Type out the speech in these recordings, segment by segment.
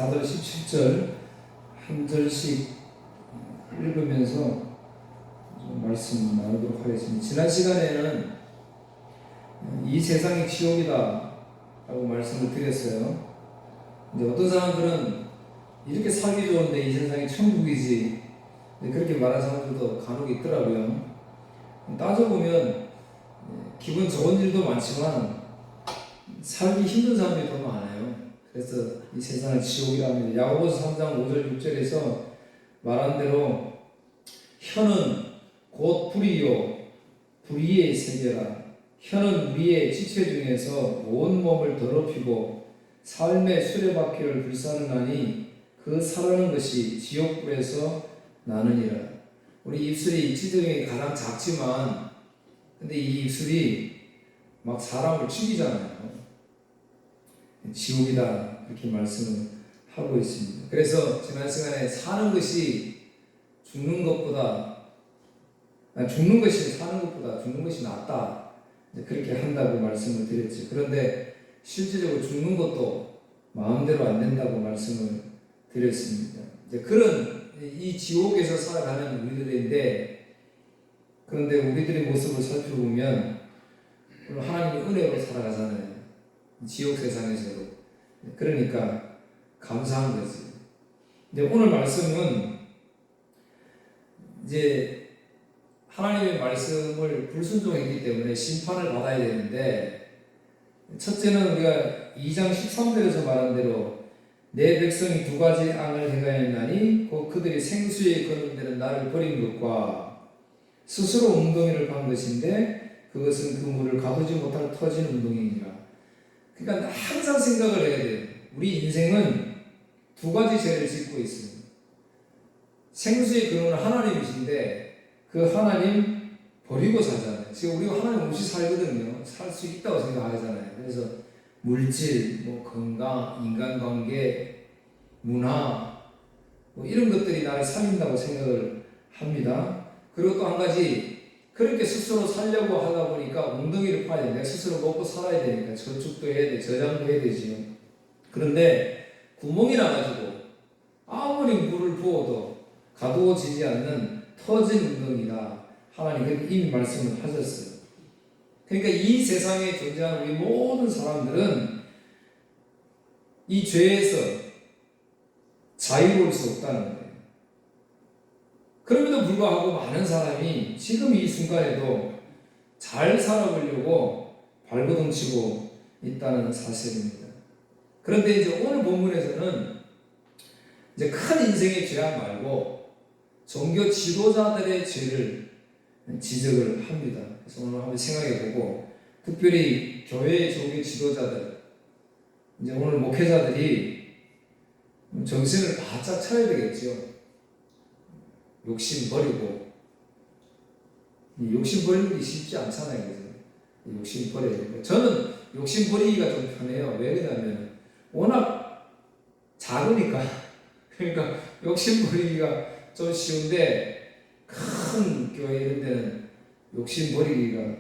4절 17절 한 절씩 읽으면서 좀 말씀 나누도록 하겠습니다. 지난 시간에는 이 세상이 지옥이다 라고 말씀을 드렸어요. 이제 어떤 사람들은 이렇게 살기 좋은데 이 세상이 천국이지, 그렇게 말하는 사람들도 간혹 있더라고요. 따져보면 기분 좋은 일도 많지만 살기 힘든 사람이 더 많아요. 그래서 이 세상을 지옥이라 합니다. 야고보서 3장 5절 6절에서 말한 대로 혀는 곧 불이요 불의의 세계라. 혀는 우리의 지체 중에서 온 몸을 더럽히고 삶의 수레바퀴를 불사르나니 그 살아는 것이 지옥불에서 나느니라. 우리 입술이 지체 중에 가장 작지만 근데 이 입술이 막 사람을 죽이잖아요. 지옥이다 이렇게 말씀을 하고 있습니다. 그래서 지난 시간에 사는 것이 죽는 것보다 죽는 것이 사는 것보다 죽는 것이 낫다 그렇게 한다고 말씀을 드렸죠. 그런데 실질적으로 죽는 것도 마음대로 안 된다고 말씀을 드렸습니다. 이제 그런 이 지옥에서 살아가는 우리들인데, 그런데 우리들의 모습을 살펴보면 하나님의 은혜로 살아가잖아요. 지옥 세상에서도. 그러니까 감사한 거지. 이제 오늘 말씀은 이제 하나님의 말씀을 불순종했기 때문에 심판을 받아야 되는데, 첫째는 우리가 2장 13절에서 말한 대로 내 백성이 두 가지 악을 행하였나니 곧 그들이 생수에 거는 데는 나를 버린 것과 스스로 웅덩이를 판 것인데 그것은 그 물을 가두지 못할 터진 웅덩이니라. 그러니까 항상 생각을 해야 돼요. 우리 인생은 두 가지 죄를 짓고 있습니다. 생수의 근원은 하나님이신데 그 하나님 버리고 살잖아요. 지금 우리가 하나님 없이 살거든요. 살 수 있다고 생각하잖아요. 그래서 물질, 건강, 인간관계, 문화 이런 것들이 나를 살린다고 생각을 합니다. 그리고 또 한 가지, 그렇게 스스로 살려고 하다 보니까 웅덩이를 파야 돼. 내가 스스로 먹고 살아야 되니까 저축도 해야 돼, 저장도 해야 되지요. 그런데 구멍이 나가지고 아무리 물을 부어도 가두어지지 않는 터진 웅덩이다. 하나님 이미 말씀을 하셨어요. 그러니까 이 세상에 존재하는 우리 모든 사람들은 이 죄에서 자유로울 수 없다는 거예요. 그럼에도 불구하고 많은 사람이 지금 이 순간에도 잘 살아보려고 발버둥치고 있다는 사실입니다. 그런데 이제 오늘 본문에서는 이제 큰 인생의 죄악 말고 종교 지도자들의 죄를 지적을 합니다. 그래서 오늘 한번 생각해보고, 특별히 교회의 종교 지도자들, 이제 오늘 목회자들이 정신을 바짝 차려야 되겠죠. 욕심 버리고, 욕심 버리는 게 쉽지 않잖아요. 그래서 욕심 버려야 돼요. 저는 욕심 버리기가 좀 편해요. 왜 그러냐면 워낙 작으니까. 그러니까 욕심 버리기가 좀 쉬운데 큰 교회 이런 데는 욕심 버리기가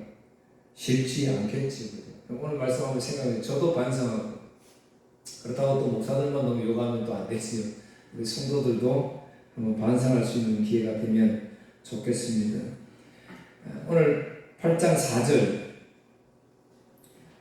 쉽지 않겠지. 오늘 말씀 한번 생각해. 저도 반성하고, 그렇다고 또 목사들만 너무 욕하면 또 안 되지요. 우리 성도들도 한번 반성할 수 있는 기회가 되면 좋겠습니다. 오늘 8장 4절,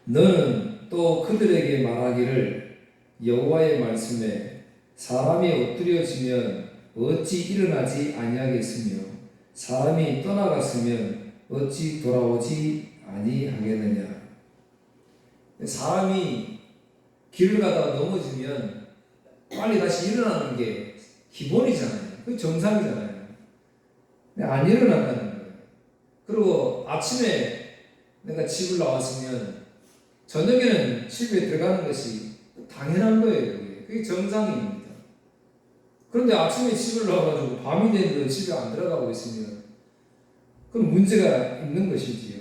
너는 또 그들에게 말하기를 여호와의 말씀에 사람이 엎드려지면 어찌 일어나지 아니하겠으며 사람이 떠나갔으면 어찌 돌아오지 아니하겠느냐. 사람이 길을 가다가 넘어지면 빨리 다시 일어나는 게 기본이잖아요. 그게 정상이잖아요. 근데 안 일어난다는 거예요. 그리고 아침에 내가 집을 나왔으면 저녁에는 집에 들어가는 것이 당연한 거예요. 그게 정상입니다. 그런데 아침에 집을 나와가지고 밤이 되는데 집에 안 들어가고 있으면 그럼 문제가 있는 것이지요.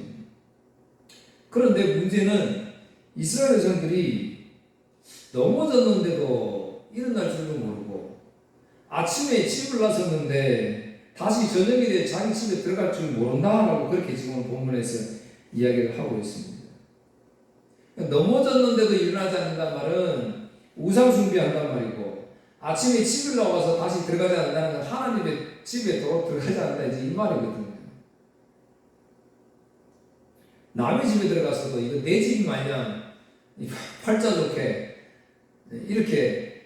그런데 문제는 이스라엘 백성들이 넘어졌는데도 일어날 줄도 모르고 아침에 집을 나섰는데 다시 저녁에 대해 자기 집에 들어갈 줄 모른다라고 그렇게 지금 본문에서 이야기를 하고 있습니다. 넘어졌는데도 일어나지 않는단 말은 우상 숭배한단 말이고 아침에 집을 나와서 다시 들어가지 않는다는 건 하나님의 집에 들어가지 않는다 이제 이 말이거든요. 남의 집에 들어가서도 이거 내 집 마냥 팔자 좋게 이렇게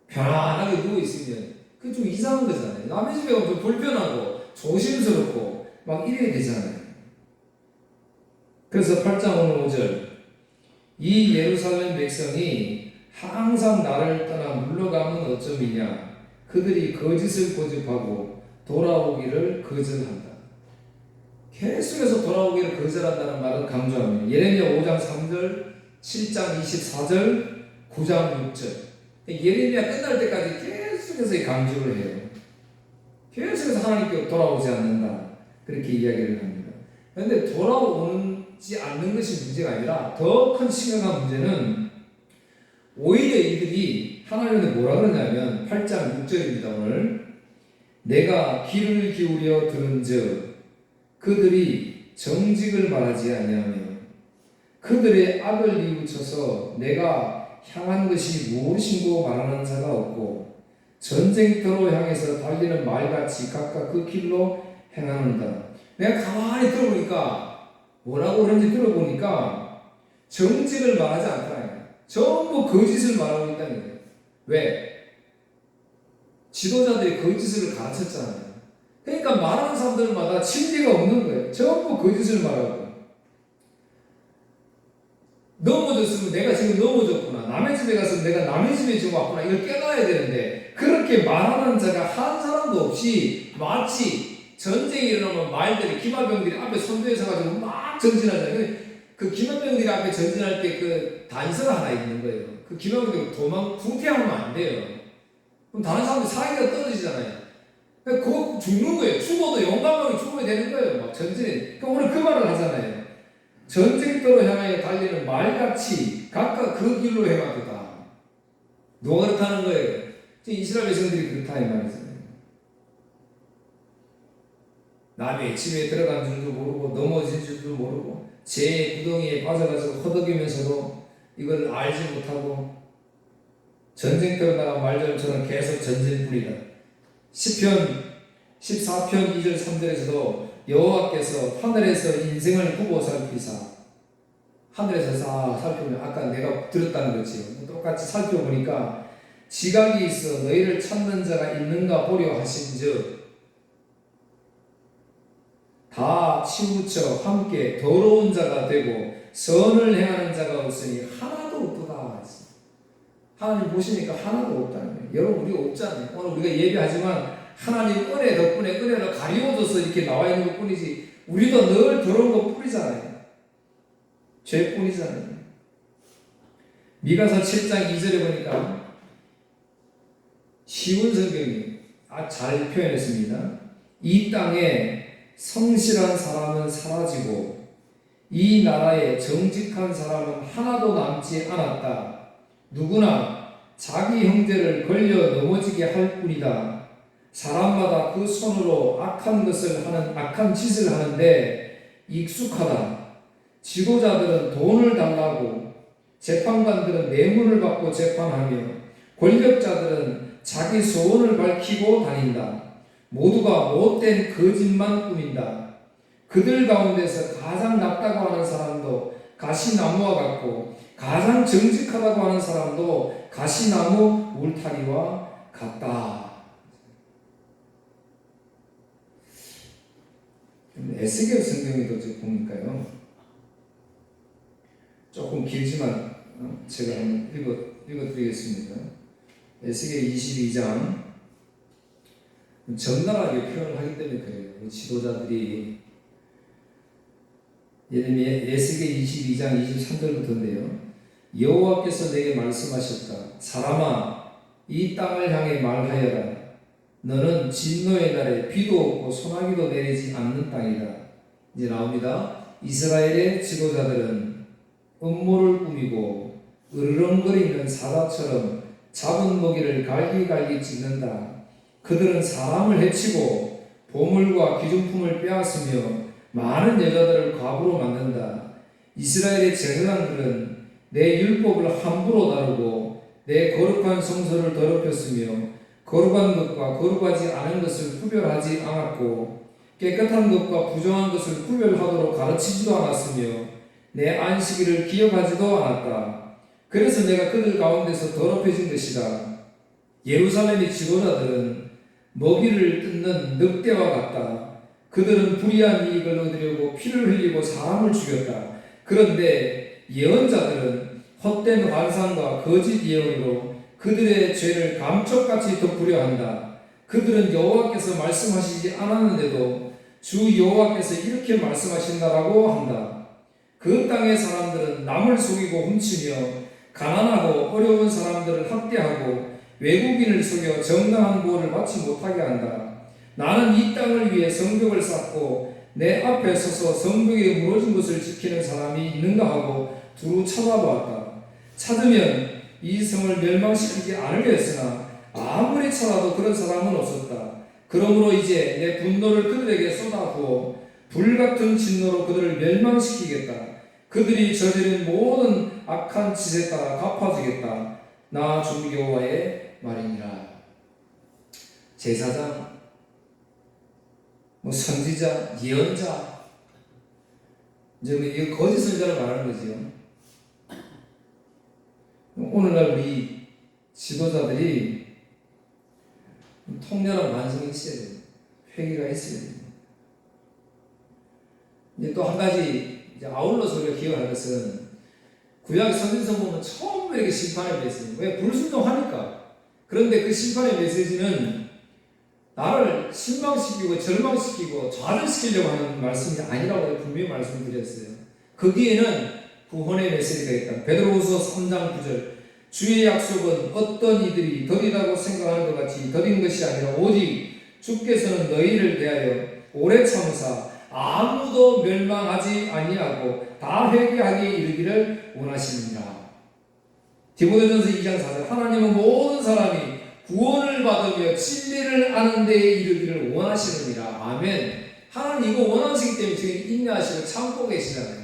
편안하게 누워 있으면 그게 좀 이상한 거잖아요. 남의 집에 가면 좀 불편하고 조심스럽고 막 이래야 되잖아요. 그래서 8장 오늘 5절 이 예루살렘 백성이 항상 나를 떠나 물러가면 어쩌미냐 그들이 거짓을 고집하고 돌아오기를 거절한다. 계속해서 돌아오기를 거절한다는 말을 강조합니다. 예레미야 5장 3절, 7장 24절, 9장 6절. 예레미야 끝날 때까지 계속해서 강조를 해요. 계속해서 하나님께 돌아오지 않는다. 그렇게 이야기를 합니다. 그런데 돌아오지 않는 것이 문제가 아니라 더 큰 심각한 문제는 오히려 이들이 하나님한테 뭐라 그러냐면 8장 6절입니다. 오늘 내가 귀를 기울여 들은즉 그들이 정직을 말하지 아니하며 그들의 악을 뉘우쳐서 내가 향한 것이 무엇인고 말하는 자가 없고 전쟁터로 향해서 달리는 말같이 각각 그 길로 행하는다. 내가 가만히 들어보니까 뭐라고 그런지 들어보니까 정직을 말하지 않더라. 전부 거짓을 말하고 있다는 거예요. 왜? 지도자들이 거짓을 가르쳤잖아요. 그러니까 말하는 사람들마다 진리가 없는 거예요. 전부 거짓을 말하고. 넘어졌으면 내가 지금 넘어졌구나. 남의 집에 가서 내가 남의 집에 지금 왔구나. 이걸 깨달아야 되는데 그렇게 말하는 자가 한 사람도 없이 마치 전쟁이 일어나면 말들이 기마병들이 앞에 선두에 서가지고 막 전진하잖아요. 그 기마병들이 앞에 전진할 때 그 단서가 하나 있는 거예요. 그 기마병들이 후퇴하면 안 돼요. 그럼 다른 사람들 사기가 떨어지잖아요. 그거 죽는 거예요. 죽어도 용감하게 죽으면 되는 거예요. 막 전진에. 그러니까 오늘 그 말을 하잖아요. 전쟁터로 향하여 달리는 말같이 각각 그 길로 행하도다. 누가 그렇다는 거예요? 이스라엘 백성들이 그렇다 이 말이잖아요. 남의 집에 들어간 줄도 모르고 넘어진 줄도 모르고 제 구덩이에 빠져가지고 허덕이면서도 이걸 알지 못하고 전쟁터로 나간 말들처럼 계속 전진뿐이다. 시편 14편 2절 3절에서도 여호와께서 하늘에서 인생을 보고 살피사 하늘에서 살펴보면 아까 내가 들었다는 거지요. 똑같이 살펴보니까 지각이 있어 너희를 찾는 자가 있는가 보려 하신즉 다 치우쳐 함께 더러운 자가 되고 선을 행하는 자가 없으니 하나도 없도다. 하나님 보시니까 하나도 없다는 거예요. 여러분 우리가 없잖아요. 오늘 우리가 예배하지만 하나님 은혜 덕분에 은혜로 가리워져서 이렇게 나와 있는 것 뿐이지 우리도 늘 더러운 것 뿐이잖아요. 죄뿐이잖아요. 미가서 7장 2절에 보니까 쉬운 성경이 잘 표현했습니다. 이 땅에 성실한 사람은 사라지고 이 나라에 정직한 사람은 하나도 남지 않았다. 누구나 자기 형제를 걸려 넘어지게 할 뿐이다. 사람마다 그 손으로 악한 짓을 하는데 익숙하다. 지도자들은 돈을 달라고, 재판관들은 뇌물을 받고 재판하며, 권력자들은 자기 소원을 밝히고 다닌다. 모두가 못된 거짓만 꾸민다. 그들 가운데서 가장 낫다고 하는 사람도 가시나무와 같고 가장 정직하다고 하는 사람도 가시나무 울타리와 같다. 에스겔 성경에도 보니까요. 조금 길지만 제가 한번 읽어드리겠습니다. 에스겔 22장 적나라하게 표현을 하기 때문에 그래요. 지도자들이 에스겔 22장 23절부터인데요. 여호와께서 내게 말씀하셨다. 사람아 이 땅을 향해 말하여라. 너는 진노의 날에 비도 없고 소나기도 내리지 않는 땅이다. 이제 나옵니다. 이스라엘의 지도자들은 음모를 꾸미고 으르렁거리는 사자처럼 잡은 먹이를 갈기갈기 찢는다. 그들은 사람을 해치고 보물과 귀중품을 빼앗으며 많은 여자들을 과부로 만든다. 이스라엘의 제사장들은 내 율법을 함부로 다루고 내 거룩한 성소를 더럽혔으며 거룩한 것과 거룩하지 않은 것을 구별하지 않았고 깨끗한 것과 부정한 것을 구별하도록 가르치지도 않았으며 내 안식일을 기억하지도 않았다. 그래서 내가 그들 가운데서 더럽혀진 것이다. 예루살렘의 지도자들은 먹이를 뜯는 늑대와 같다. 그들은 불의한 이익을 얻으려고 피를 흘리고 사람을 죽였다. 그런데 예언자들은 헛된 환상과 거짓 예언으로 그들의 죄를 감쪽같이 덮으려 한다. 그들은 여호와께서 말씀하시지 않았는데도 주 여호와께서 이렇게 말씀하신다라고 한다. 그 땅의 사람들은 남을 속이고 훔치며 가난하고 어려운 사람들을 학대하고 외국인을 속여 정당한 보호를 받지 못하게 한다. 나는 이 땅을 위해 성벽을 쌓고 내 앞에 서서 성벽에 무너진 것을 지키는 사람이 있는가 하고 두루 찾아보았다. 찾으면 이 성을 멸망시키지 않으려 했으나 아무리 찾아도 그런 사람은 없었다. 그러므로 이제 내 분노를 그들에게 쏟아부어 불같은 진노로 그들을 멸망시키겠다. 그들이 저지른 모든 악한 짓에 따라 갚아주겠다. 나 주 여호와의 말이니라. 제사장, 선지자, 예언자, 이제 이거 거짓 선지자를 말하는 거지요. 오늘날 우리 지도자들이 통렬한 반성이 있어야 돼요. 회개가 있어야 돼요. 이제 또 한 가지 아울러서 우리가 기억할 것은 구약 선지서 보면 처음 이렇게 심판의 메시지. 왜? 불순종하니까. 그런데 그 심판의 메시지는 나를 실망시키고 절망시키고 좌절시키려고 하는 말씀이 아니라고 분명히 말씀드렸어요. 거기에는 구원의 메시지가 있다. 베드로후서 3장 9절. 주의 약속은 어떤 이들이 더디다고 생각하는 것 같이 더딘 것이 아니라 오직 주께서는 너희를 대하여 오래 참으사 아무도 멸망하지 아니하고 다 회개하기에 이르기를 원하시느니라. 디모데전서 2장 4절. 하나님은 모든 사람이 구원을 받으며 진리를 아는 데에 이르기를 원하시느니라. 아멘. 하나님 이거 원하시기 때문에 지금 인내하시고 참고 계시잖아요.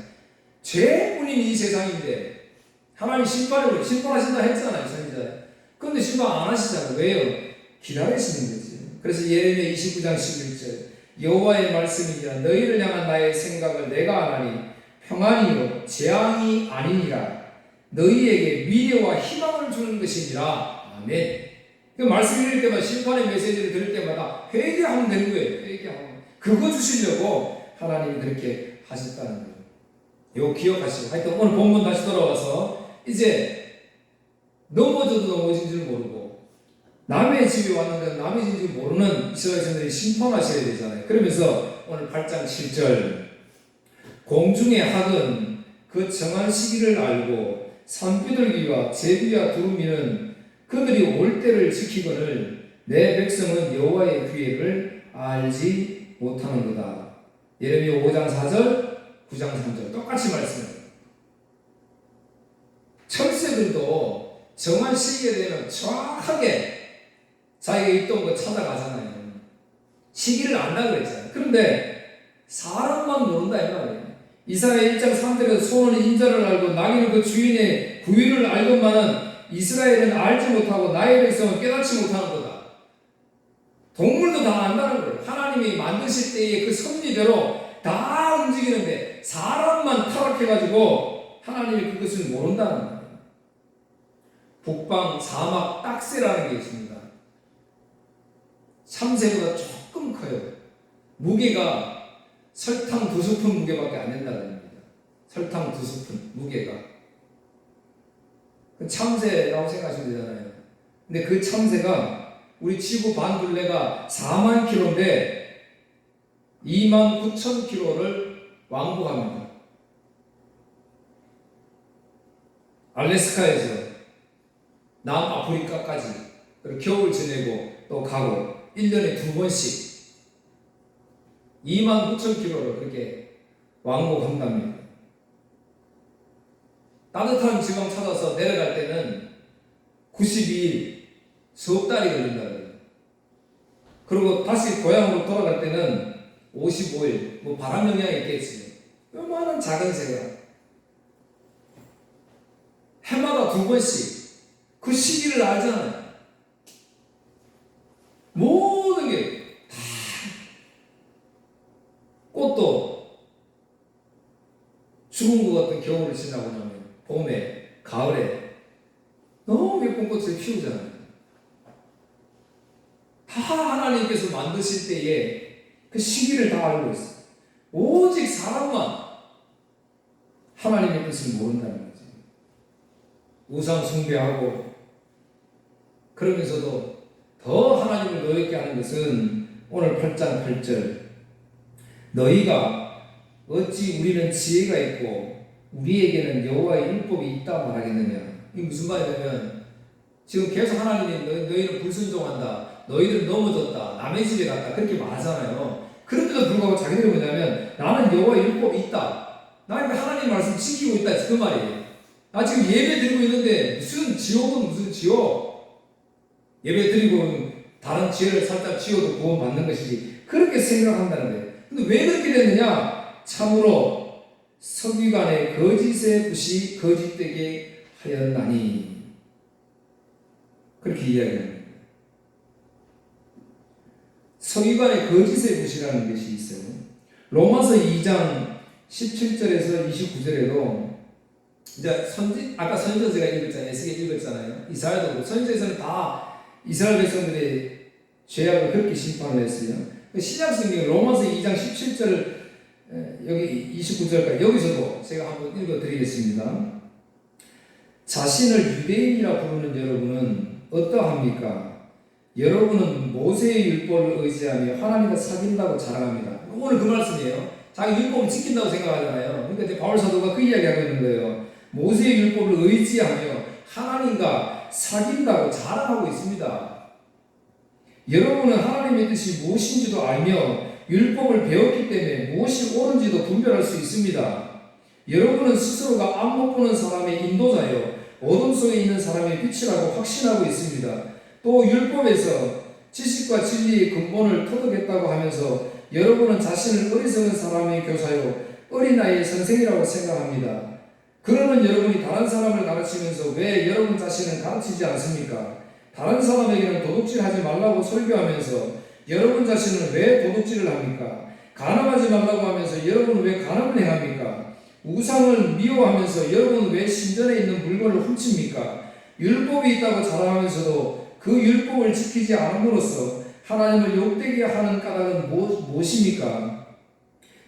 죄뿐인 이 세상인데 하나님 심판하신다 했잖아요. 선지자에. 그런데 심판 안 하시잖아요. 왜요? 기다리시는 거지. 그래서 예레미야 29장 11절. 여호와의 말씀이니라. 너희를 향한 나의 생각을 내가 아나니 평안이요 재앙이 아니니라. 너희에게 미래와 희망을 주는 것이니라. 아멘. 그 말씀 읽을 때마다 심판의 메시지를 들을 때마다 회개하면 되는 거예요. 회개하면. 그거 주시려고 하나님이 그렇게 하셨다는 거예요. 이거 기억하시고. 하여튼 오늘 본문 다시 돌아와서 이제 넘어져도 넘어진 줄 모르고 남의 집에 왔는데 남의 집인 줄 모르는 이스라엘 백성들이 심판하셔야 되잖아요. 그러면서 오늘 8장 7절 공중의 학은 그 정한 시기를 알고 산비둘기와 제비와 두루미는 그들이 올 때를 지키거늘 내 백성은 여호와의 규례를 알지 못하는 거다. 예레미야 5장 4절 9장 3절 똑같이 말씀해요. 철새들도 정한 시기에 되면 정확하게 자기가 있던 거 찾아가잖아요. 시기를 안다고 그랬잖아요. 그런데 사람만 모른다 이 말이에요. 이사야 1장 3절에서 소는 인자를 알고 나귀는 그 주인의 구유를 알건만은 이스라엘은 알지 못하고 나의 백성은 깨닫지 못하는 거다. 동물도 다 안다는 거예요. 하나님이 만드실 때의 그 섭리대로 다 움직이는데 사람만 타락해가지고 하나님이 그것을 모른다는 거예요. 북방 사막 딱새라는 게 있습니다. 참새보다 조금 커요. 무게가 설탕 2스푼 무게밖에 안 된다는 겁니다. 설탕 2스푼 무게가. 참새라고 생각하시면 되잖아요. 근데 그 참새가 우리 지구 반둘레가 4만 킬로인데 2만 9천 킬로를 왕복합니다. 알래스카에서 남아프리카까지 겨울 지내고 또 가고 1년에 2번씩 2만 9천 킬로를 그렇게 왕복한답니다. 따뜻한 지방 찾아서 내려갈 때는 92일, 석 달이 걸린다고 해요. 그리고 다시 고향으로 돌아갈 때는 55일, 바람 영향이 있겠지. 요만한 작은 새가 해마다 2번씩 그 그 시기를 알잖아요. 모든 게 다 꽃도 죽은 것 같은 겨울을 지나고 나면 봄에, 가을에 너무 예쁜 꽃을 피우잖아요. 다 하나님께서 만드실 때에 그 시기를 다 알고 있어요. 오직 사람만 하나님의 뜻을 모른다는 거지. 우상 숭배하고 그러면서도 더 하나님을 노엽게 하는 것은 오늘 8장 8절 너희가 어찌 우리는 지혜가 있고 우리에게는 여호와의 율법이 있다 말하겠느냐. 이게 무슨 말이냐면 지금 계속 하나님이 너희는 불순종한다, 너희들은 넘어졌다, 남의 집에 갔다 그렇게 말하잖아요. 그런데도 불구하고 자기들이 뭐냐면 나는 여호와의 율법이 있다, 나는 하나님 말씀 지키고 있다, 그 말이에요. 나 지금 예배 드리고 있는데 무슨 지옥은 무슨 지옥, 예배 드리고 다른 지혜를 살짝 지어도 구원받는 것이지 그렇게 생각한다는 거예요. 근데 왜 그렇게 됐느냐? 참으로 서기관의 거짓의 붓이 거짓되게 하였나니 그렇게 이야기합니다. 서기관의 거짓의 붓이라는 것이 있어요. 로마서 2장 17절에서 29절에도 이제 아까 선지자 제가 읽었잖아요. 에스겔 읽었잖아요. 이사야도 선지자에서는 다 이스라엘 백성들의 죄악을 그렇게 심판을 했어요. 신약 성경 로마서 2장 17절 여기 29절까지 여기서도 제가 한번 읽어드리겠습니다. 자신을 유대인이라 부르는 여러분은 어떠합니까? 여러분은 모세의 율법을 의지하며 하나님과 사귄다고 자랑합니다. 오늘 그 말씀이에요. 자기 율법을 지킨다고 생각하잖아요. 그러니까 이제 바울 사도가 그 이야기하고 있는 거예요. 모세의 율법을 의지하며 하나님과 사귄다고 자랑하고 있습니다. 여러분은 하나님의 뜻이 무엇인지도 알며 율법을 배웠기 때문에 무엇이 옳은지도 분별할 수 있습니다. 여러분은 스스로가 앞못 보는 사람의 인도자여 어둠 속에 있는 사람의 빛이라고 확신하고 있습니다. 또 율법에서 지식과 진리의 근본을 터득했다고 하면서 여러분은 자신을 어리석은 사람의 교사요 어린아이의 선생이라고 생각합니다. 그러는 여러분이 다른 사람을 가르치면서 왜 여러분 자신은 가르치지 않습니까? 다른 사람에게는 도둑질하지 말라고 설교하면서 여러분 자신은 왜 도둑질을 합니까? 간음하지 말라고 하면서 여러분은 왜 간음을 행합니까? 우상을 미워하면서 여러분은 왜 신전에 있는 물건을 훔칩니까? 율법이 있다고 자랑하면서도 그 율법을 지키지 않음으로써 하나님을 욕되게 하는 까닭은 무엇입니까?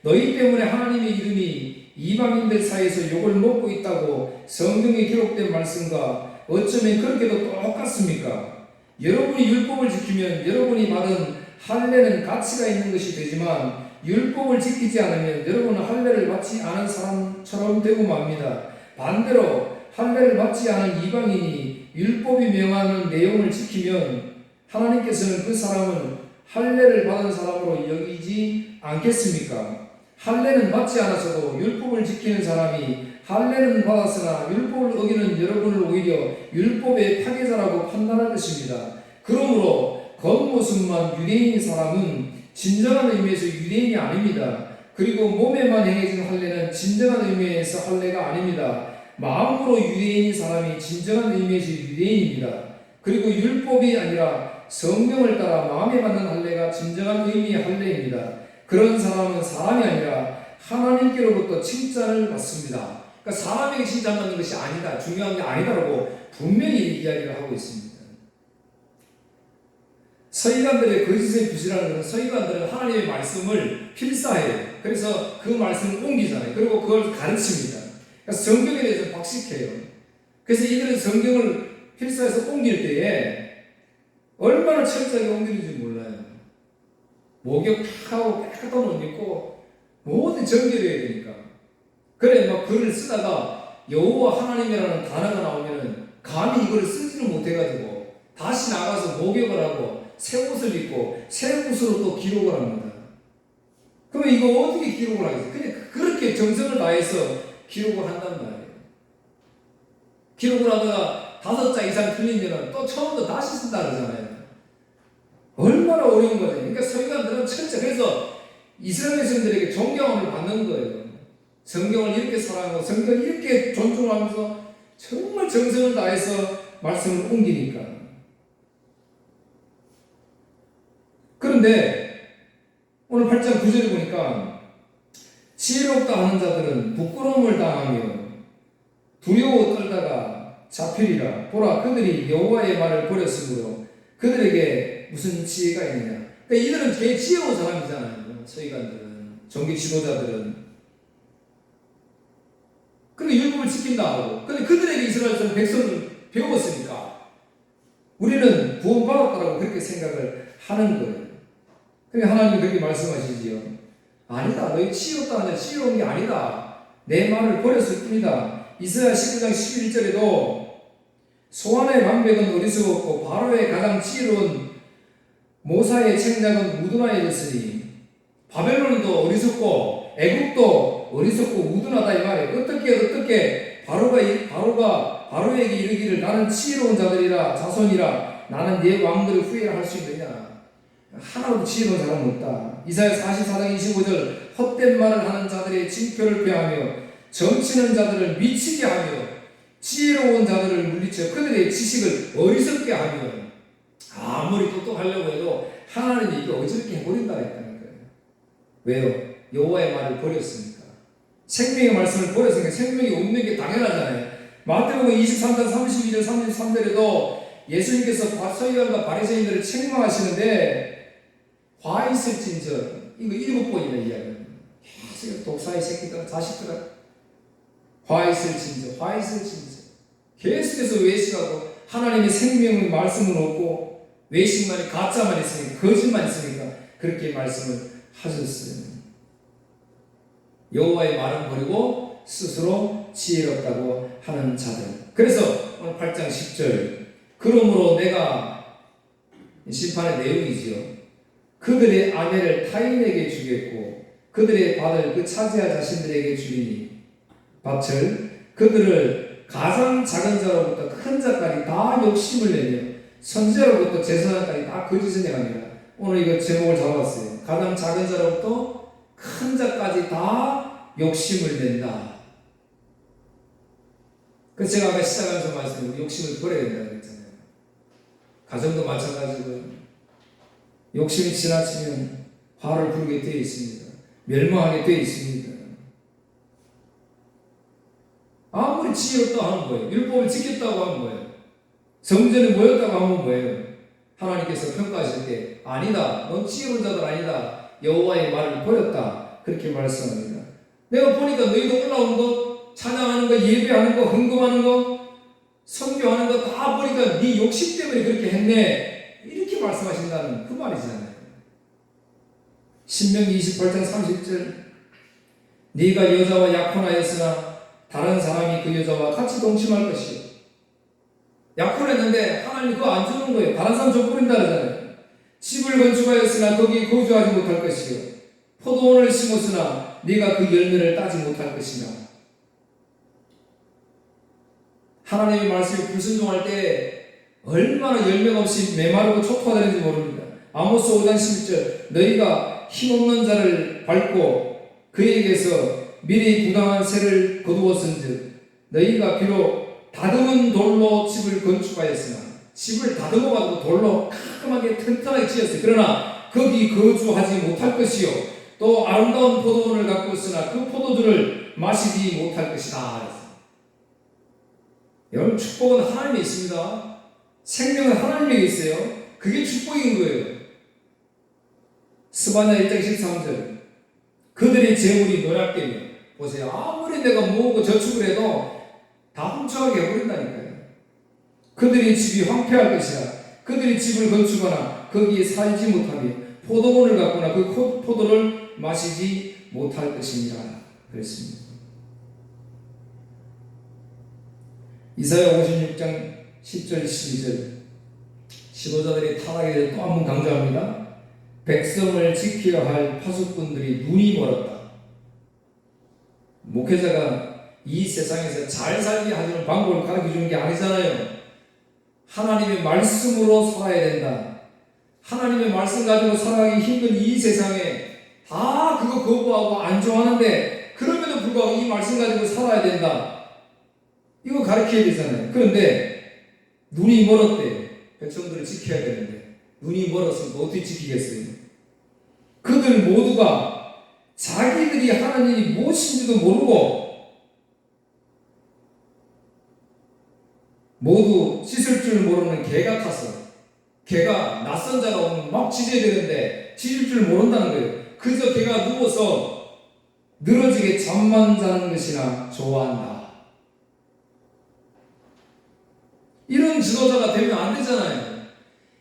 너희 때문에 하나님의 이름이 이방인들 사이에서 욕을 먹고 있다고 성경에 기록된 말씀과 어쩌면 그렇게도 똑같습니까? 여러분이 율법을 지키면 여러분이 받은 할례는 가치가 있는 것이 되지만 율법을 지키지 않으면 여러분은 할례를 받지 않은 사람처럼 되고 맙니다. 반대로 할례를 받지 않은 이방인이 율법이 명하는 내용을 지키면 하나님께서는 그 사람을 할례를 받은 사람으로 여기지 않겠습니까? 할례는 받지 않았어도 율법을 지키는 사람이 할례는 받았으나 율법을 어기는 여러분을 오히려 율법의 파괴자라고 판단할 것입니다. 그러므로 겉모습만 유대인인 사람은 진정한 의미에서 유대인이 아닙니다. 그리고 몸에만 행해진 할례는 진정한 의미에서 할례가 아닙니다. 마음으로 유대인인 사람이 진정한 의미에서 유대인입니다. 그리고 율법이 아니라 성경을 따라 마음에 받는 할례가 진정한 의미의 할례입니다. 그런 사람은 사람이 아니라 하나님께로부터 칭찬을 받습니다. 그러니까 사람에게 칭찬받는 것이 아니다, 중요한 게 아니다라고 분명히 이야기를 하고 있습니다. 서기관들의 거짓의 붓이라는 것은 서기관들은 하나님의 말씀을 필사해요. 그래서 그 말씀을 옮기잖아요. 그리고 그걸 가르칩니다. 그러니까 성경에 대해서 박식해요. 그래서 이들은 성경을 필사해서 옮길 때에 얼마나 철저하게 옮기는지 몰라요. 목욕 탁 하고 깨끗한 옷 입고 모든 정결해야 되니까. 그래 막 글을 쓰다가 여호와 하나님이라는 단어가 나오면 감히 이걸 쓰지를 못해가지고 다시 나가서 목욕을 하고 새 옷을 입고 새 옷으로 또 기록을 합니다. 그러면 이거 어떻게 기록을 하겠어요? 그냥 그렇게 정성을 다해서 기록을 한단 말이에요. 기록을 하다가 5자 이상 틀리면 또 처음부터 다시 쓴다 그러잖아요. 얼마나 어려운 거예요. 그러니까 서기관들은 철저히 그래서 이스라엘 백성들에게 존경을 받는 거예요. 성경을 이렇게 사랑하고 성경을 이렇게 존중하면서 정말 정성을 다해서 말씀을 옮기니까. 그런데 오늘 8장 9절에 보니까 지혜롭다 하는 자들은 부끄러움을 당하며 두려워 떨다가 잡히리라. 보라, 그들이 여호와의 말을 버렸으므로 그들에게 무슨 지혜가 있느냐. 그러니까 이들은 되게 지혜로운 사람이잖아요. 서기관들은, 종교 지도자들은. 그리고 율법을 지킨다 하고. 근데 그들에게 이스라엘 백성을 배웠으니까 우리는 구원받았다라고 그렇게 생각을 하는 거예요. 그러니까 하나님이 그렇게 말씀하시지요. 아니다. 너희 지혜롭다 하냐. 지혜로운 게 아니다. 내 말을 버렸을 뿐이다. 이사야 19장 11절에도 소환의 방백은 어리석었고 바로의 가장 지혜로운 모사의 책략은 무둔하여졌으니 바벨론도 어리석고 애국도 어리석고 무둔하다 이 말이에요. 어떻게 바로에게 이르기를 나는 지혜로운 자들이라 자손이라 나는 네 왕들의 후예라 할 수 있느냐. 하나도 지혜로운 사람은 없다. 이사야 44장 25절 헛된 말을 하는 자들의 징표를 폐하며 점치는 자들을 미치게 하며 지혜로운 자들을 물리쳐 그들의 지식을 어리석게 하며 아무리 똑똑하려고 해도 하나님이 이거 어지럽게 해버린다 했다는 거예요. 왜요? 여호와의 말을 버렸으니까. 생명의 말씀을 버렸으니까 생명이 없는 게 당연하잖아요. 마태복음 23장 32절 33절에도 예수님께서 서기관과 바리새인들을 책망하시는데 화 있을진저 이거 7번이나 이야기합니다. 계속 독사의 새끼들 자식들아 화 있을진저 계속해서 외식하고 하나님의 생명의 말씀은 없고 외식만 가짜만 있으니까 거짓만 있으니까 그렇게 말씀을 하셨어요. 여호와의 말은 버리고 스스로 지혜롭다고 하는 자들. 그래서 오늘 8장 10절 그러므로 내가 심판의 내용이지요. 그들의 아내를 타인에게 주겠고 그들의 밭을 그 차지할 자신들에게 주리니 밭을 그들을 가장 작은 자로부터 큰 자까지 다 욕심을 내며 선지자로부터 제사장까지 다 거짓을 행하니라. 오늘 이거 제목을 잡았어요. 가장 작은 자로부터 큰 자까지 다 욕심을 낸다. 그래서 제가 아까 시작하면서 말씀드린 욕심을 버려야 된다고 그랬잖아요. 가정도 마찬가지고 욕심이 지나치면 화를 부르게 되어 있습니다. 멸망하게 되어 있습니다. 아무리 지혜롭다고 하는 거예요. 율법을 지켰다고 하는 거예요. 성전에 모였다고 하면 뭐예요? 하나님께서 평가하실 때 아니다. 넌 지혜로운 자들 아니다. 여호와의 말을 버렸다. 그렇게 말씀합니다. 내가 보니까 너희도 올라온 거, 찬양하는 거, 예배하는 거, 헌금하는 거, 선교하는 거 다 보니까 네 욕심 때문에 그렇게 했네. 이렇게 말씀하신다는 그 말이잖아요. 신명기 28장 30절 네가 여자와 약혼하였으나 다른 사람이 그 여자와 같이 동침할 것이요. 약혼했는데 하나님이 그거 안 주는 거예요. 다른 사람 줘버린다 그러잖아요. 집을 건축하였으나 거기 거주하지 못할 것이요. 포도원을 심었으나 네가 그 열매를 따지 못할 것이며. 하나님의 말씀에 불순종할 때 얼마나 열매가 없이 메마르고 초토화되는지 모릅니다. 아모스 5장 11절 너희가 힘없는 자를 밟고 그에게서 미리 부당한 세를 거두었은즉 너희가 비록 다듬은 돌로 집을 건축하였으나 집을 다듬어가지고 돌로 깔끔하게 튼튼하게 지었어요. 그러나 거기 거주하지 못할 것이요 또 아름다운 포도원을 갖고 있으나 그 포도주를 마시지 못할 것이다. 여러분 축복은 하나님에 있습니다. 생명은 하나님에게 있어요. 그게 축복인 거예요. 스바냐 1장 13절 그들의 재물이 노략되며 보세요. 아무리 내가 모으고 저축을 해도 다 훔쳐가게 해버린다니까요. 그들의 집이 황폐할 것이라 그들의 집을 건축하나 거기에 살지 못하며 포도원을 갖거나 그 포도를 마시지 못할 것이니라 그랬습니다. 이사야 56장 10절 12절 지도자들이 타락에 대해 또 한 번 강조합니다. 백성을 지켜야 할 파수꾼들이 눈이 멀었다. 목회자가 이 세상에서 잘 살게 하는 방법을 가르쳐 주는 게 아니잖아요. 하나님의 말씀으로 살아야 된다. 하나님의 말씀 가지고 살아가기 힘든 이 세상에 다 그거 거부하고 안 좋아하는데 그럼에도 불구하고 이 말씀 가지고 살아야 된다. 이거 가르쳐야 되잖아요. 그런데 눈이 멀었대. 백성들을 지켜야 되는데 눈이 멀었으니까 어떻게 지키겠어요? 그들 모두가 자기들이 하는 일이 무엇인지도 모르고 모두 씻을 줄 모르는 개 같아서, 개가 낯선 자가 오면 막 짖어야 되는데 짖을 줄 모른다는 거예요. 그저 개가 누워서 늘어지게 잠만 자는 것이나 좋아한다. 이런 지도자가 되면 안 되잖아요.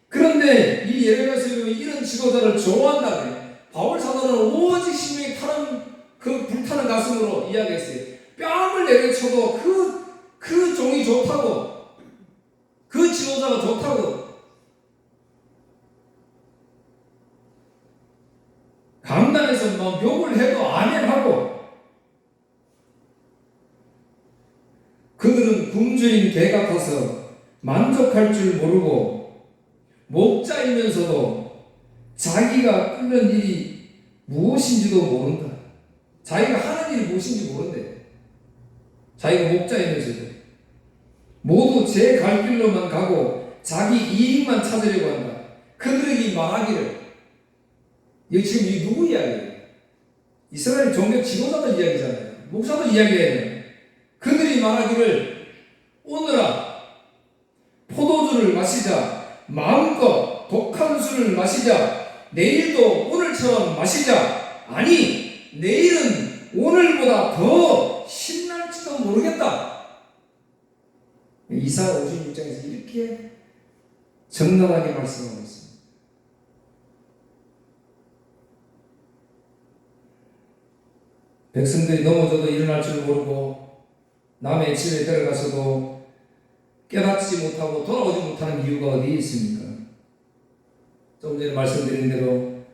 그런데 이 예레미야서 보면 이런 지도자를 좋아한다 그래요. 바울 사도는 오직 심령이 타는 그 불타는 가슴으로 이야기했어요. 뺨을 내려쳐도 그 종이 좋다고, 그 지도자가 좋다고, 강단에서 막 욕을 해도 아멘하고, 그들은 굶주린 개 같아서 만족할 줄 모르고 목자이면서도 자기가 끓는 일이 무엇인지도 모른다. 자기가 하는 일이 무엇인지 모른대. 자기가 목자이면서도 모두 제 갈 길로만 가고 자기 이익만 찾으려고 한다. 그들에게 말하기를, 이거 지금 이 누구 이야기예요? 이스라엘 종교 지도자들 이야기잖아요. 목사들 이야기예요. 그들이 말하기를, 오늘아 포도주를 마시자, 마음껏 독한 술을 마시자, 내일도 오늘처럼 마시자. 아니, 내일은 오늘보다 더 신날지도 모르겠다. 이사야 56장에서 이렇게 정당하게 말씀하고 있습니다. 백성들이 넘어져도 일어날 줄 모르고 남의 집에 들어가서도 깨닫지 못하고 돌아오지 못하는 이유가 어디에 있습니까? 좀 전에 말씀드린 대로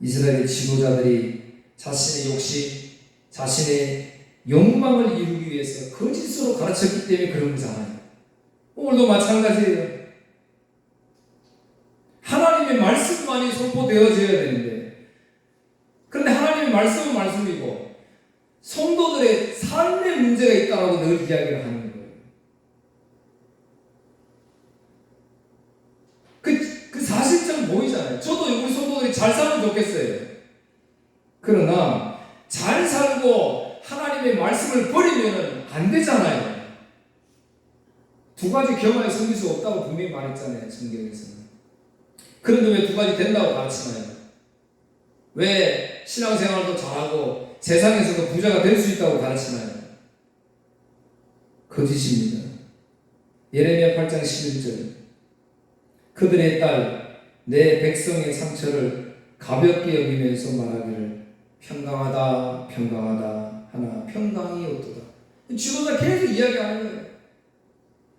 이스라엘의 지도자들이 자신의 욕심, 자신의 욕망을 이루기 위해서 거짓으로 가르쳤기 때문에 그런 거잖아요. 오늘도 마찬가지예요. 하나님의 말씀만이 선포되어져야 되는데, 그런데 하나님의 말씀은 말씀이고 성도들의 삶의 문제가 있다고 늘 이야기를 하는 거예요. 그 사실상 보이잖아요. 저도 우리 성도들이 잘 살면 좋겠어요. 그러나 잘 살고 하나님의 말씀을 버리면 안 되잖아요. 두 가지 겸하여 섬길 수 없다고 분명히 말했잖아요, 성경에서는. 그런데 왜 두 가지 된다고 가르치나요? 왜 신앙생활도 잘하고 세상에서도 부자가 될 수 있다고 가르치나요? 거짓입니다. 예레미야 8장 11절, 그들의 딸 내 백성의 상처를 가볍게 여기면서 말하기를 평강하다 평강하다 하나 평강이 없도다. 지도자 계속 이야기하는 거예요.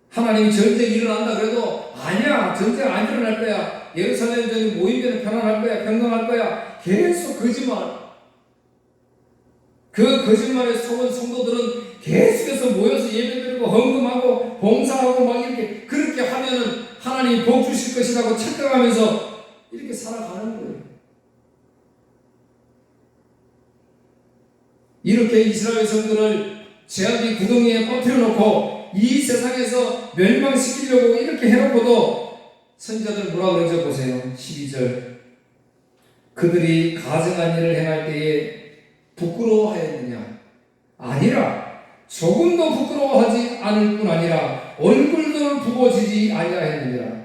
하나님이 전쟁이 일어난다 그래도 아니야, 전쟁 안 일어날 거야, 예루살렘 전이 모이면 편안할 거야, 평강할 거야. 계속 거짓말. 그 거짓말에 속은 성도들은 계속해서 모여서 예배드리고 헌금하고 봉사하고 막 이렇게 그렇게 하면은 하나님이 복 주실 것이라고 착각하면서 이렇게 살아가는 거예요. 이렇게 이스라엘 성도를 죄악의 구덩이에 빠뜨려 놓고 이 세상에서 멸망시키려고 이렇게 해놓고도 선지자들 뭐라 그러죠? 보세요. 12절, 그들이 가증한 일을 행할 때에 부끄러워하였느냐? 아니라 조금도 부끄러워하지 않을 뿐 아니라 얼굴도 부어지지 아니하였느니라.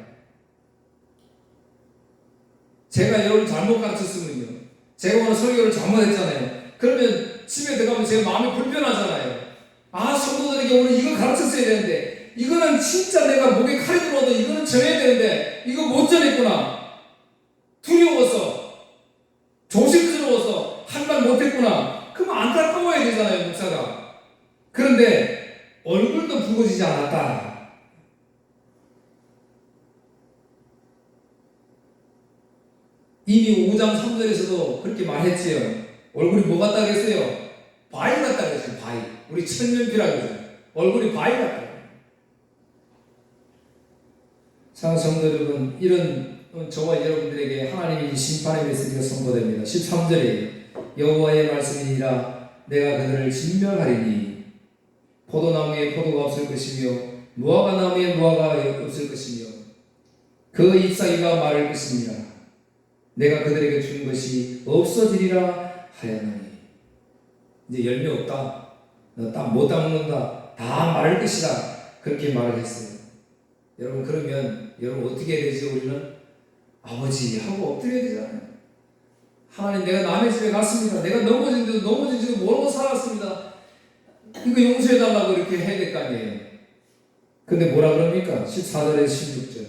제가 여러분 잘못 가르쳤으면요, 제가 오늘 설교를 잘못했잖아요. 그러면 집에 들어가면 제 마음이 불편하잖아요. 아, 성도들에게 오늘 이거 가르쳤어야 되는데, 이거는 진짜 내가 목에 칼이 들어와도 이거는 전해야 되는데 이거 못 전했구나, 두려워서 조심스러워서 한 말 못했구나. 그러면 안타까워야 되잖아요, 목사가. 그런데 얼굴도 붉어지지 않았다. 이미 5장 3절에서도 그렇게 말했지요. 얼굴이 뭐 같다 그랬어요? 바위 같다 그랬어요. 바위. 우리 천년비라고 그러죠. 얼굴이 바위 같다. 사랑하는 성도 여러분, 이런 저와 여러분들에게 하나님의 심판의 메시지가 선포됩니다. 13절에 여호와의 말씀이니라 내가 그들을 진멸하리니 포도나무에 포도가 없을 것이며 무화과 나무에 무화과가 없을 것이며 그 잎사귀가 마를 것이니라. 내가 그들에게 준 것이 없어지리라 하였나니. 이제 열매 없다, 너 딱 못 따먹는다, 다 마를 것이다, 그렇게 말을 했어요. 여러분, 그러면 여러분 어떻게 해야 되죠? 우리는 아버지 하고 엎드려야 되잖아요. 하나님, 내가 남의 집에 갔습니다. 내가 넘어진지도 모르고 살았습니다. 이거 용서해달라고 이렇게 해야 될 거 아니에요. 근데 뭐라 그럽니까? 14절에 16절.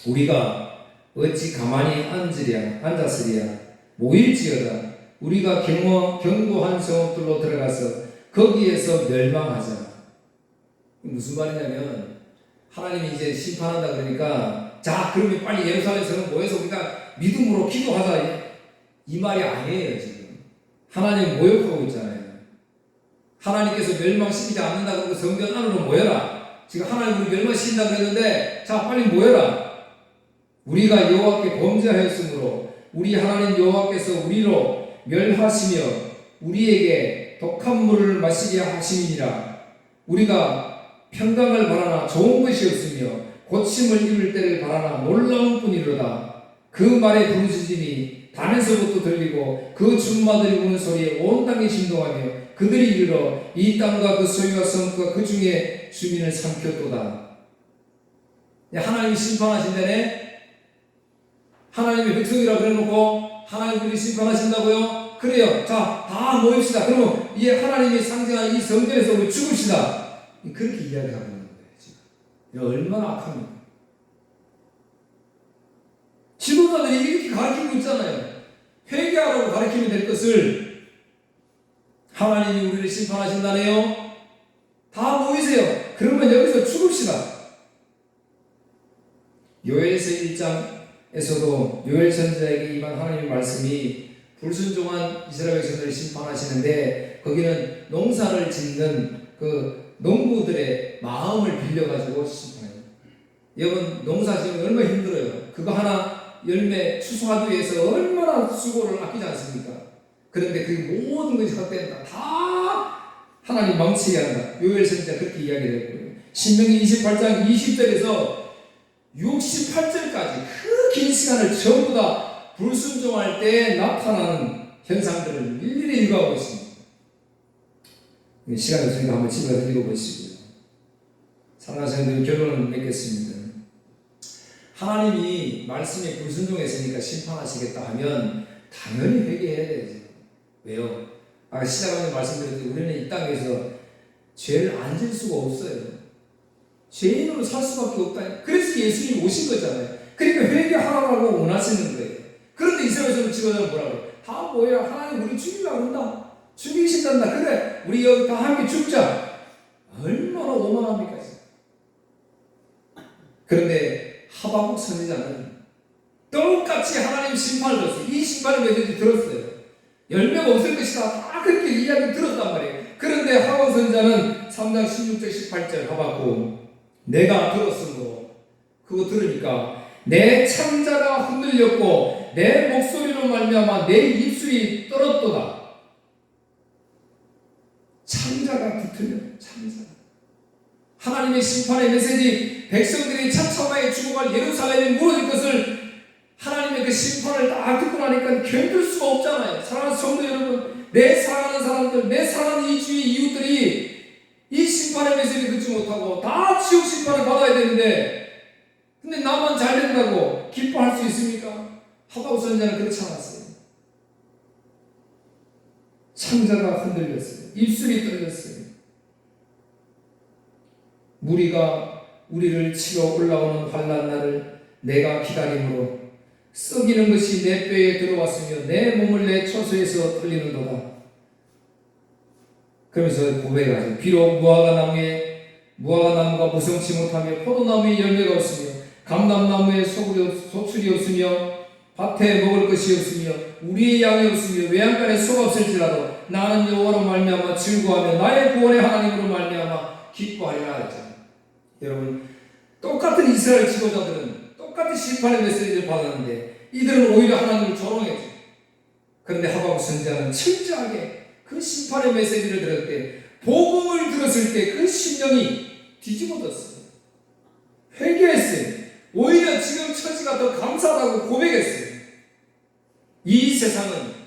우리가 어찌 가만히 앉았으랴. 모일지어다. 우리가 견고한 성읍들로 들어가서 거기에서 멸망하자. 무슨 말이냐면, 하나님이 이제 심판한다 그러니까, 자, 그러면 빨리 예루살렘에서 모여서 우리가 믿음으로 기도하자. 이 말이 아니에요, 지금. 하나님 모욕하고 있잖아요. 하나님께서 멸망시키지 않는다 그러고 성전 안으로 모여라. 지금 하나님 우리 멸망시킨다 그랬는데, 자, 빨리 모여라. 우리가 여호와께 범죄하였으므로 우리 하나님 여호와께서 우리로 멸하시며 우리에게 독한 물을 마시게 하심이니라. 우리가 평강을 바라나 좋은 것이 없으며 고침을 입을 때를 바라나 놀라운 뿐이로다. 그 말의 부르짖음이 단에서부터 들리고 그 준마들이 우는 소리에 온 땅이 진동하며 그들이 이르러 이 땅과 그 소유와 성과 그 중에 주민을 삼켰도다. 하나님이 심판하신다네. 하나님의 백성이라 그래놓고 하나님 우리 심판하신다고요? 그래요. 자, 다 모입시다. 그러면 이 하나님이 상징한 이 성전에서 우리 죽읍시다. 그렇게 이야기하고 있는 거예요, 지금. 얼마나 악합니까? 지도자들이 이렇게 가르치고 있잖아요. 회개하라고 가르치면 될 것을 하나님이 우리를 심판하신다네요. 다 모이세요. 그러면 여기서 죽읍시다. 요엘서 1장에서도 요엘 선지자에게 임한 하나님의 말씀이 불순종한 이스라엘 백성들을 심판하시는데, 거기는 농사를 짓는 그 농부들의 마음을 빌려가지고 심판해요. 여러분, 농사 지으면 얼마나 힘들어요. 그거 하나 열매 추수하기 위해서 얼마나 수고를 아끼지 않습니까? 그런데 그 모든 것이 헛된다. 다 하나님 망치게 한다. 요엘 선지자 그렇게 이야기를 했고요. 신명기 28장 20절에서 68절까지 그 긴 시간을 전부 다 불순종할 때 나타나는 현상들을 일일이 읽어가고 있습니다. 시간이 없으니까 한번 집에 가서 읽어보시고요. 사랑하는 성도들, 결론을 맺겠습니다. 하나님이 말씀에 불순종했으니까 심판하시겠다 하면 당연히 회개해야 되죠. 왜요? 아까 시작하면서 말씀드렸듯이 우리는 이 땅에서 죄를 안 질 수가 없어요. 죄인으로 살 수밖에 없다. 그래서 예수님이 오신 거잖아요. 그러니까 회개하라고 원하시는 거예요. 그런데 이스라엘에서는 지금은 뭐라고? 다 모여라. 하나님 우리 죽이려고 한다. 죽이신단다. 그래, 우리 여기 다 함께 죽자. 얼마나 오만합니까? 그런데 하박국 선지자는 똑같이 하나님 심판을 들었어요. 이 심판의 메시지 들었어요. 열매가 없을 것이다. 다 그렇게 이야기 들었단 말이에요. 그런데 하박국 선지자는 3장 16절 18절 하박국, 내가 들었으므로, 그거 들으니까 내 창자가 흔들렸고 내 목소리로 말미암아 내 입술이 떨었도다. 창자가 뒤틀려. 창자. 하나님의 심판의 메시지, 백성들이 처참하게 죽어갈 예루살렘이 무너질 것을 하나님의 그 심판을 딱 듣고 나니까 견딜 수가 없잖아요. 사랑하는 성도 여러분, 내 사랑하는 사람들, 내 사랑하는 이 주의 이웃들이 이 심판의 메시지를 듣지 못하고 다 지옥 심판을 받아야 되는데, 근데 나만 잘 된다고 기뻐할 수 있습니까? 하박국 선지자는 그렇지 않았어요. 창자가 흔들렸어요. 입술이 떨렸어요. 무리가 우리를 치러 올라오는 환난 날을 내가 기다림으로 썩이는 것이 내 뼈에 들어왔으며 내 몸을 내 처소에서 떨리는도다. 그러면서 고백하죠. 비록 무화과나무가 무성치 못하며 포도나무에 열매가 없으며 감람나무에 소출이 없으며 밭에 먹을 것이 없으며 우리의 양이 없으며 외양간에 소가 없을지라도 나는 여호와로 말미암아 즐거워하며 나의 구원의 하나님으로 말미암아 기뻐하리라 했잖아요. 여러분, 똑같은 이스라엘 지도자들은 똑같은 심판의 메시지를 받았는데 이들은 오히려 하나님을 조롱했죠. 그런데 하박국 선지자는 철저하게 그 심판의 메시지를 들을 때, 복음을 들었을 때 그 심령이 뒤집어졌어요. 회개했어요. 오히려 지금 처지가 더 감사하다고 고백했어요. 이 세상은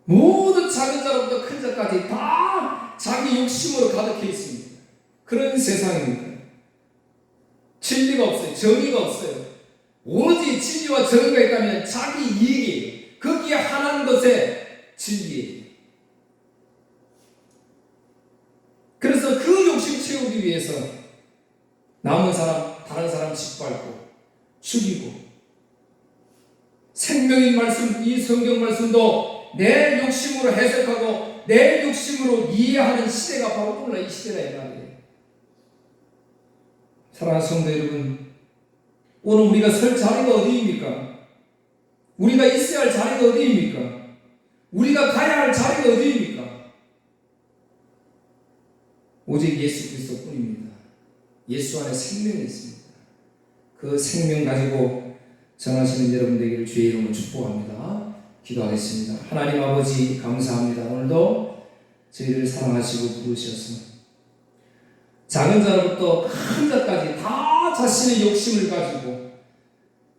모든 작은 자로부터 큰 자까지 다 자기 욕심으로 가득해 있습니다. 그런 세상입니다. 진리가 없어요. 정의가 없어요. 오로지 진리와 정의가 있다면 자기 이익이에요. 거기에 하나는 것에 진리예요. 그래서 그 욕심 채우기 위해서 남은 사람, 다른 사람 짓밟고 죽이고, 생명인 말씀, 이 성경 말씀도 내 욕심으로 해석하고 내 욕심으로 이해하는 시대가 바로 오늘날 이 시대다 이 말이에요. 사랑하는 성도 여러분, 오늘 우리가 설 자리가 어디입니까? 우리가 있어야 할 자리가 어디입니까? 우리가 가야 할 자리가 어디입니까? 오직 예수 그리스도뿐입니다. 예수 안에 생명이 있습니다. 그 생명 가지고 전하시는 여러분 되기를 주의 이름으로 축복합니다. 기도하겠습니다. 하나님 아버지 감사합니다. 오늘도 저희를 사랑하시고 부르셔서 작은 자로부터 큰 자까지 다 자신의 욕심을 가지고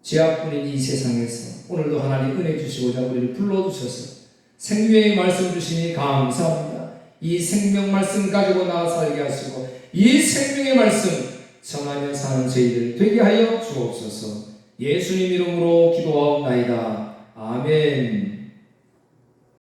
죄악뿐인 이 세상에서 오늘도 하나님 은혜 주시고자 우리를 불러주셔서 생명의 말씀 주시니 감사합니다. 이 생명 말씀 가지고 나아 살게 하시고 이 생명의 말씀 전하며 사는 저희들 되게 하여 주옵소서. 예수님 이름으로 기도하옵나이다. 아멘.